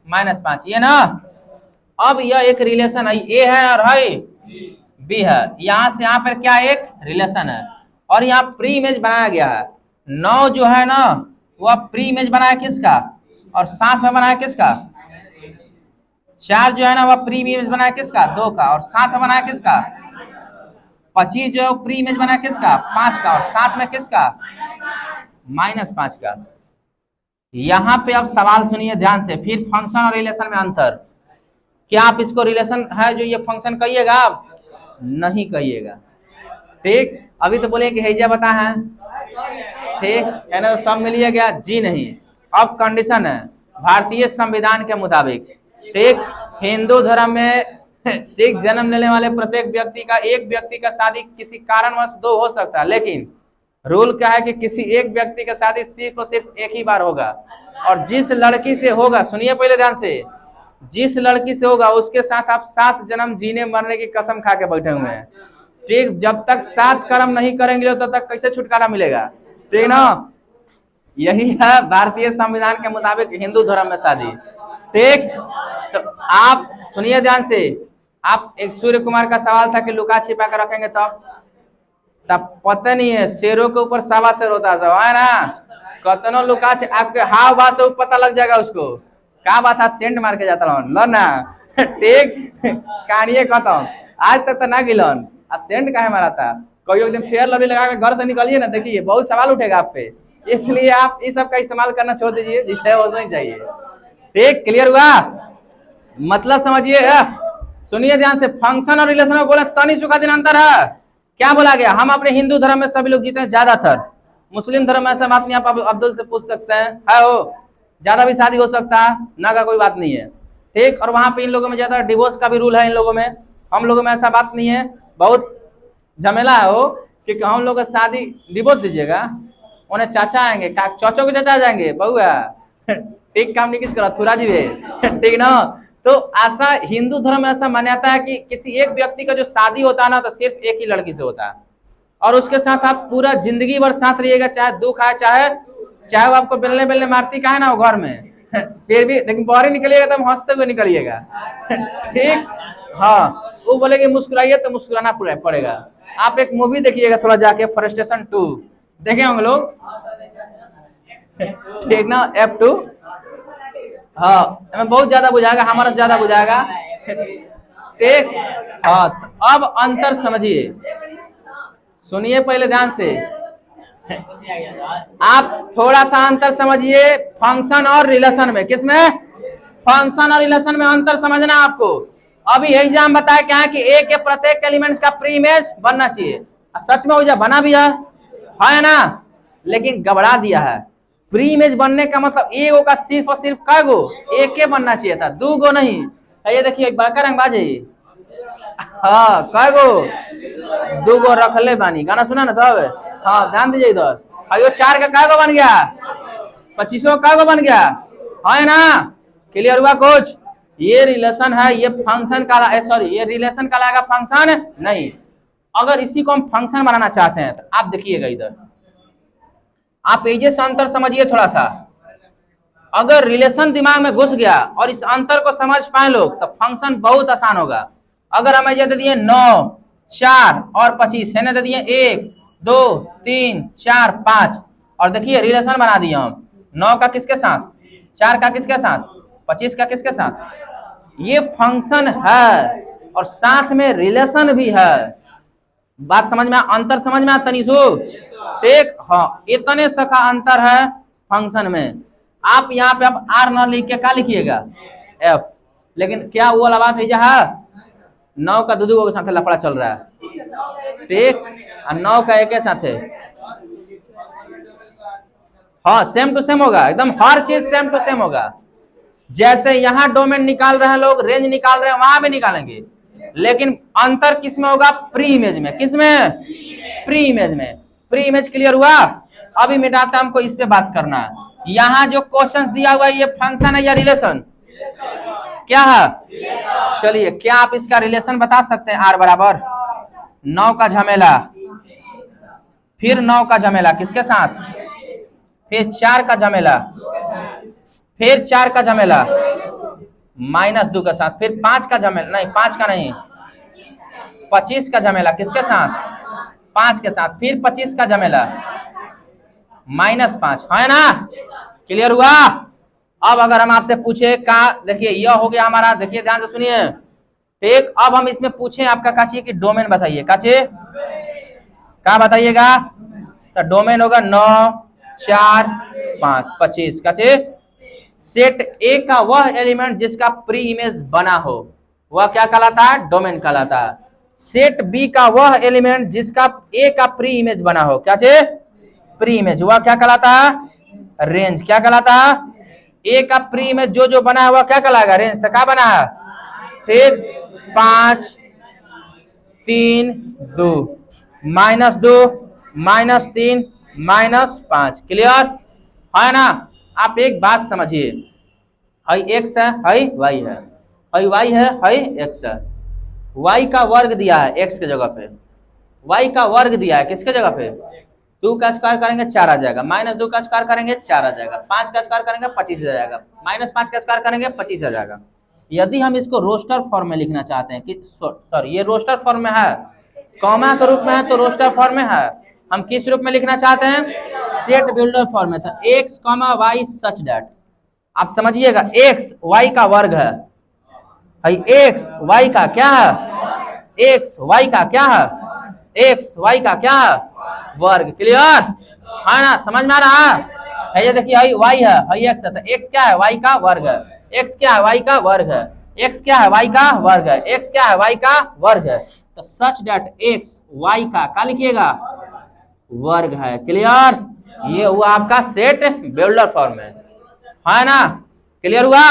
A: -5, ये ना। अब यह एक रिलेशन है, ए है और है बी है, यहां से यहां पर क्या एक रिलेशन है, और यहाँ प्री इमेज बनाया गया है, 9 जो है ना वह प्री इमेज बनाया किसका, और साथ में बनाया किसका, 4 जो है ना वह प्री इमेज बनाया किसका, 2 का, और साथ में बनाया किसका, 25 जो प्री इमेज बनाया किसका, 5 का, और साथ में किसका, -5 का। यहां पे अब सवाल सुनिए ध्यान से, फिर फंक्शन और रिलेशन में अंतर, क्या आप इसको रिलेशन है जो ये फंक्शन कहिएगा, आप नहीं कहिएगा, ठीक, अभी तो बोले कि हैजा बता है, ठीक है ना, सब मिलिए गया जी नहीं। अब कंडीशन है भारतीय संविधान के मुताबिक, ठीक, हिंदू धर्म में ठीक जन्म लेने वाले प्रत्येक व्यक्ति का, एक व्यक्ति का शादी किसी कारणवश 2 हो सकता है, लेकिन रूल क्या है कि किसी एक व्यक्ति का शादी सिर्फ और सिर्फ एक ही बार होगा, और जिस लड़की से होगा, सुनिए पहले ध्यान से, जिस लड़की से होगा उसके साथ आप 7 जन्म जीने मरने की कसम खा के बैठे हुए हैं, ठीक, जब तक 7 कर्म नहीं करेंगे तब तक कैसे छुटकारा मिलेगा, ठीक ना, यही है भारतीय संविधान के मुताबिक हिंदू धर्म में शादी, ठीक। तो आप सुनिए ध्यान से, आप एक सूर्य कुमार का सवाल था कि लुका छिपा कर रखेंगे तब पता नहीं है, शेरों के ऊपर 1.25 शेर होता है ना, कतनो लुका आपके हाव भाव से पता लग जाएगा उसको, क्या बात है, सेंट मार के जाता लो ना, ठीक, कहानी खत्म, आज तक तो ना गिलन, सेंट काहे मारा था, कोई एक दिन फेयर लवली लगा के घर से निकलिए ना, देखिए बहुत सवाल उठेगा आप पे, इसलिए आप इस सब का इस्तेमाल करना छोड़ दीजिए, जिससे हो नहीं चाहिए, ठीक, क्लियर हुआ, मतलब समझिए, सुनिए ध्यान से, फंक्शन और रिलेशन में बोला तनी सुखा दिन अंतर है, क्या बोला गया, हम अपने हिंदू धर्म में सभी लोग जीते हैं ज्यादातर, मुस्लिम धर्म में ऐसा बात नहीं, आप अब्दुल से पूछ सकते हैं, है हो ज्यादा भी शादी हो सकता है ना, का कोई बात नहीं है, ठीक, और वहां पे इन लोगों में ज्यादा डिवोर्स का भी रूल है इन लोगों में, हम लोगों में ऐसा बात नहीं है, बहुत झमेला है हो, क्योंकि हम लोग शादी डिवोर्स दीजिएगा, उन्हें चाचा आएंगे, चौचो के चाचा आ जाएंगे, बहुआ ठीक, काम नहीं किस करा थुरा जी ठीक ना, तो ऐसा हिंदू धर्म में ऐसा मान्यता है कि किसी एक व्यक्ति का जो शादी होता है ना, तो सिर्फ एक ही लड़की से होता है, और उसके साथ आप पूरा जिंदगी भर साथ रहिएगा, चाहे दुख आए, चाहे वो आपको बेलने बेलने मारती का है ना वो घर में फिर भी, लेकिन बाहर निकलिएगा तो हम हंसते हुए निकलिएगा, ठीक, हाँ, वो बोलेंगे मुस्कुराइए तो मुस्कुराना पड़ेगा। आप एक मूवी देखिएगा थोड़ा जाके, फ्रस्ट्रेशन 2 देखे होंगे लोग, ठीक ना, F2, हाँ बहुत ज्यादा बुझाएगा, हमारा ज्यादा बुझाएगा, ठीक, हाँ, अब अंतर समझिए, सुनिए पहले ध्यान से, आप थोड़ा सा अंतर समझिए फंक्शन और रिलेशन में, किसमें, फंक्शन और रिलेशन में अंतर समझना आपको। अभी यही जाम बताया क्या है कि ए के प्रत्येक एलिमेंट्स का प्री इमेज बनना चाहिए, सच में हो बना भी है ना, लेकिन गबड़ा दिया है, प्री इमेज बनने का मतलब ए गो का सिर्फ और सिर्फ कै गो, एक के बनना चाहिए था, 2 गो नहीं, ये देखिए एक बड़का रंग बाजे हाँ काय गो, 2 गो रख ले बानी, गाना सुना ना सब। हाँ ध्यान दीजिए इधर। अयो 4 का काय गो बन गया, 25 काय गो बन गया, है ना। क्लियर हुआ कुछ। ये रिलेशन है, ये फंक्शन का, सॉरी ये रिलेशन कहलाएगा फंक्शन नहीं। अगर इसी को हम फंक्शन बनाना चाहते हैं तो आप देखिएगा इधर, आप एजे से अंतर समझिए थोड़ा सा। अगर रिलेशन दिमाग में घुस गया और इस अंतर को समझ पाए लोग तो फंक्शन बहुत आसान होगा। अगर हमें ये दे दिए 9, 4 और 25 है ना, दे दिए 1, 2, 3, 4, 5 और देखिए रिलेशन बना दिए हम 9 का किसके साथ, 4 का किसके साथ, 25 का किसके साथ। ये फंक्शन है और साथ में रिलेशन भी है। बात समझ में, अंतर समझ में आता तनीसो, ठीक। हाँ इतने सका अंतर है फंक्शन में। आप यहाँ पे आप आर न लिख के क्या लिखिएगा, एफ। लेकिन क्या वो वाला बात है जहाँ 9 का 2 के साथ लफड़ा चल रहा है, ठीक, और 9 का एक साथ है। हाँ सेम टू सेम होगा एकदम, हर चीज सेम टू सेम होगा। जैसे यहाँ डोमेन निकाल रहे हैं लोग, रेंज निकाल रहे हैं, वहां भी निकालेंगे, लेकिन अंतर किसमें होगा, प्री इमेज में। किसमें, प्री इमेज में। प्री इमेज क्लियर हुआ। अभी मिटाता हमको इस पे बात करना है। यहाँ जो क्वेश्चंस दिया हुआ है ये फंक्शन है या रिलेशन, क्या है। चलिए क्या आप इसका रिलेशन बता सकते हैं, आर बराबर 9 का झमेला, फिर 9 का झमेला किसके साथ, फिर 4 का झमेला, फिर 4 का झमेला -2 के साथ, फिर 5 का झमेला, नहीं 5 का नहीं, 25 का झमेला किसके साथ, 5 के साथ, फिर 25 का झमेला -5, है ना। क्लियर हुआ। अब अगर हम आपसे पूछे का, देखिए यह हो गया हमारा, देखिए ध्यान से सुनिए, ठीक। अब हम इसमें पूछे आपका का चाहिए कि डोमेन बताइए, का चाहिए, क्या बताइएगा। तो डोमेन होगा 9, 4, 5, 25 का चाहिए। सेट ए का वह एलिमेंट जिसका प्री इमेज बना हो वह क्या कहलाता है, डोमेन कहलाता है। सेट बी का वह एलिमेंट जिसका ए का प्री इमेज बना हो, क्या चाहिए, प्री इमेज, वह क्या कहलाता है, रेंज। क्या कहलाता है, ए का प्री इमेज जो जो बना है वह क्या कहलाएगा, रेंज। तो क्या बना है, ठीक, 5, 3, 2, -2, -3, -5। क्लियर है ना। आप एक बात समझिए, हाई एक्स है, हाई वाई है, हाई वाई है, हाई एक्स है। वाई का वर्ग दिया है एक्स के जगह पे, वाई का वर्ग दिया है किसके जगह पे, 2 का स्क्वायर करेंगे 4 आ जाएगा, -2 का स्क्वायर करेंगे 4 आ जाएगा, 5 का स्क्वायर करेंगे 25 आ जाएगा, -5 का स्क्वायर करेंगे 25 आ जाएगा। यदि हम इसको रोस्टर फॉर्म में लिखना चाहते हैं कि सॉरी ये रोस्टर फॉर्म में है, कॉमा के रूप में है तो रोस्टर फॉर्म में है। हम किस रूप में लिखना चाहते हैं, सेट बिल्डर फॉर्म में। तो x, y सच दैट, आप समझिएगा x y का वर्ग है, x y का क्या है, x y का क्या है, x y का क्या है, वर्ग। क्लियर है ना, समझ में आ रहा है। ये देखिए हाई y है, हाई x है, तो x क्या है, y का वर्ग है, x क्या है, y का वर्ग है, x क्या है, y का वर्ग है, x क्या है, y का वर्ग है। तो सच दैट x y का क्या लिखिएगा, वर्ग है। क्लियर, ये हुआ आपका सेट बिल्डर फॉर्म है ना। क्लियर हुआ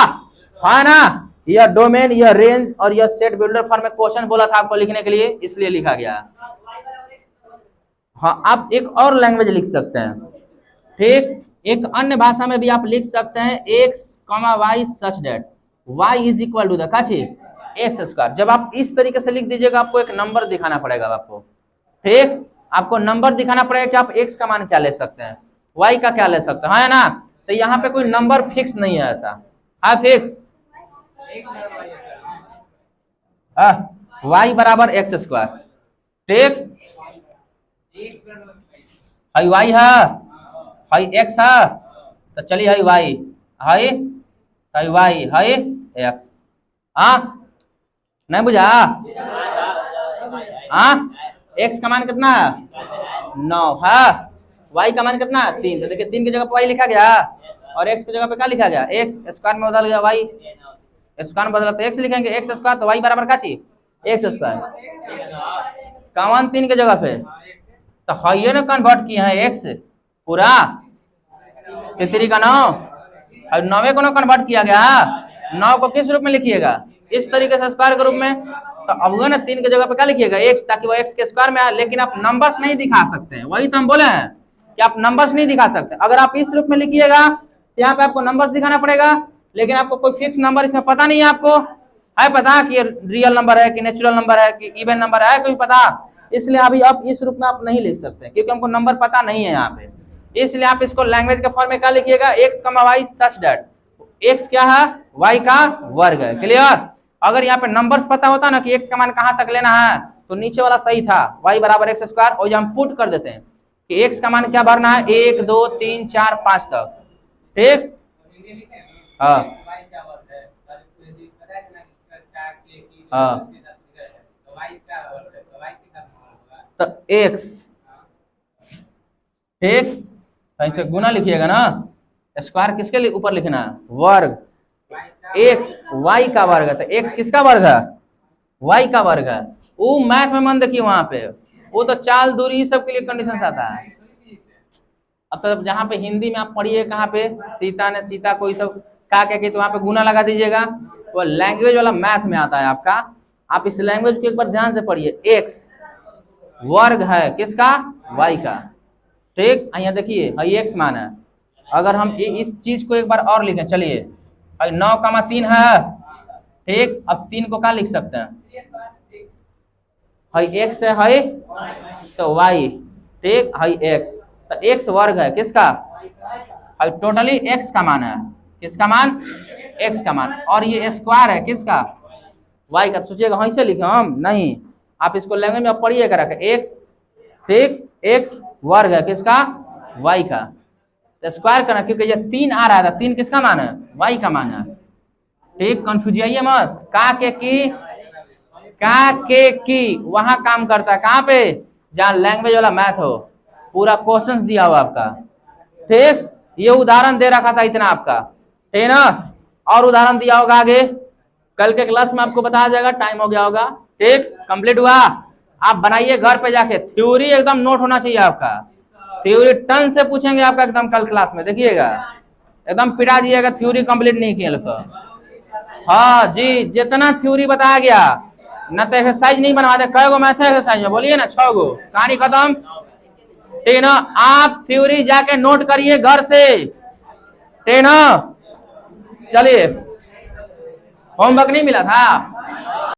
A: है ना। यह डोमेन, यह रेंज और यह सेट बिल्डर फॉर्म में क्वेश्चन बोला था आपको लिखने के लिए, इसलिए लिखा गया। हाँ आप एक और लैंग्वेज लिख सकते हैं, ठीक, एक अन्य भाषा में भी आप लिख सकते हैं, x, y such that y is equal to the x square. जब आप इस तरीके से लिख दीजिएगा आपको एक नंबर दिखाना पड़ेगा आपको, ठीक, आपको नंबर दिखाना पड़ेगा कि आप x का मान क्या ले सकते हैं, y का क्या ले सकते हैं, है ना। तो यहाँ पे कोई नंबर फिक्स नहीं है, ऐसा है फिक्स, y बराबर एक्स स्क्वायर, ठीक, हाई y है, हाई x है, तो चलिए high y, high y, high x, हाँ नहीं बुझा, हाँ x का मान कितना है 9 है, y का मान कितना है 3, तो देखिए 3 की जगह पे y लिखा गया और x की जगह पे क्या लिखा गया, x स्क्वायर में बदल गया, y स्क्वायर में बदला तो x लिखेंगे, x स्क्वायर तो y बराबर क्या चाहिए एक्स स्क्वायर, कौन 3 की जगह पे, तो हाइये ने कन्वर्ट किया है x पूरा, 3 का 9 और 9 को ना कन्वर्ट किया गया, 9 को किस रूप में लिखिएगा, इस तरीके से स्क्वायर के रूप में। तो अवगुण 3 की जगह पे क्या लिखिएगा x, ताकि वो x के स्क्वायर में आए, लेकिन आप नंबर्स नहीं दिखा सकते हैं। वही तो हम बोले हैं कि आप नंबर्स नहीं दिखा सकते। अगर आप इस रूप में लिखिएगा तो यहाँ पे आपको नंबर्स दिखाना पड़ेगा, लेकिन आपको कोई फिक्स नंबर इसमें पता नहीं है। आपको है पता कि रियल नंबर है कि नेचुरल नंबर है कि इवन नंबर है, कोई पता? इसलिए अभी आप इस रूप में आप नहीं लिख सकते क्योंकि हमको नंबर पता नहीं है यहाँ पे। इसलिए आप इसको लैंग्वेज के फॉर्म में क्या लिखिएगा, x, y such that x क्या है, y का वर्ग है। क्लियर? अगर यहाँ पे नंबर्स पता होता ना कि x का मान कहाँ तक लेना है तो नीचे वाला सही था, y बराबर x स्क्वायर, और हम पुट कर देते हैं कि x का मान क्या भरना है, 1 2 3 4 5 तक। ठीक? हाँ हाँ, तो x, ठीक, ऐसे गुना लिखिएगा ना, स्क्वायर किसके लिए ऊपर लिखना है, वर्ग, x y का वर्ग है, तो x किसका वर्ग है, y का वर्ग है। वो मैथ में मन देखिए वहां पे, वो तो चाल दूरी सब के लिए कंडीशन आता है। अब तो जहाँ पे हिंदी में आप पढ़िए, कहाँ पे सीता ने सीता कोई सब क्या कह के, तो वहां पे गुना लगा दीजिएगा। वो लैंग्वेज वाला मैथ में आता है आपका। आप इस लैंग्वेज को एक बार ध्यान से पढ़िए, x वर्ग है किसका, y का। ठीक, यहाँ देखिए ये x मान है। अगर हम इस चीज को एक बार और लिखें, चलिए 9,3 है। ठीक, अब 3 को क्या लिख सकते हैं, x है तो y, ठीक है x, तो x वर्ग है किसका, टोटली x का मान है, किसका मान, x का मान, और ये स्क्वायर है किसका, y का। सोचिएगा वहीं से लिखे हम नहीं, आप इसको लैंग्वेज में पढ़िएगा रखे x, ठीक, x वर्ग है किसका, y का, तो स्क्वायर करना, क्योंकि ये 3 आ रहा था, 3 किसका मान है, y का मान है। ठीक, कंफ्यूज आइए मत, का के की वहां काम करता है, कहाँ पे, जहाँ लैंग्वेज वाला मैथ हो, पूरा क्वेश्चन दिया हुआ आपका। ठीक, ये उदाहरण दे रखा था इतना आपका, ठीक ना, और उदाहरण दिया होगा आगे, कल के क्लास में आपको बताया जाएगा, टाइम हो गया होगा। ठीक, कंप्लीट हुआ, आप बनाइए घर पे जाके, थ्योरी एकदम नोट होना चाहिए आपका, थ्योरी टन से पूछेंगे आपका एकदम कल क्लास में, देखिएगा एकदम पिटा दिएगा थ्योरी कंप्लीट नहीं किया तो। हाँ जी, जितना थ्योरी बताया गया न, तो एक्सरसाइज नहीं बनवाते, कै गो मैथ है एक्सरसाइज में, बोलिए ना, 6 गो, कहानी खत्म। ठीक ना, आप थ्योरी जाके नोट करिए घर से, ठीक ना। चलिए, होमवर्क नहीं मिला था।